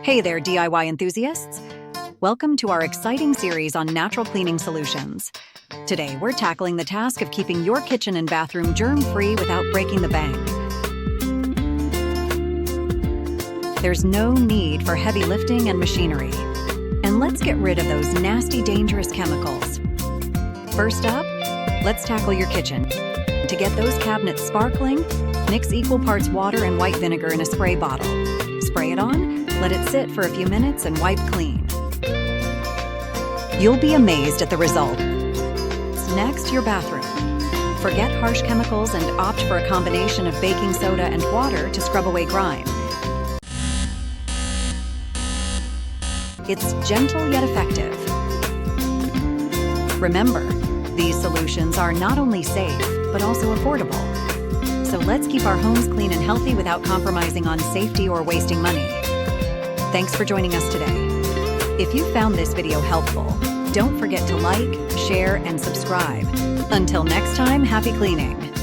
Hey there, DIY enthusiasts! Welcome to our exciting series on natural cleaning solutions. Today, we're tackling the task of keeping your kitchen and bathroom germ-free without breaking the bank. There's no need for heavy lifting and machinery. And let's get rid of those nasty, dangerous chemicals. First up, let's tackle your kitchen. To get those cabinets sparkling, mix equal parts water and white vinegar in a spray bottle. Spray it on, let it sit for a few minutes, and wipe clean. You'll be amazed at the result. Next, your bathroom. Forget harsh chemicals and opt for a combination of baking soda and water to scrub away grime. It's gentle yet effective. Remember, these solutions are not only safe, but also affordable. So let's keep our homes clean and healthy without compromising on safety or wasting money. Thanks for joining us today. If you found this video helpful, don't forget to like, share, and subscribe. Until next time, happy cleaning!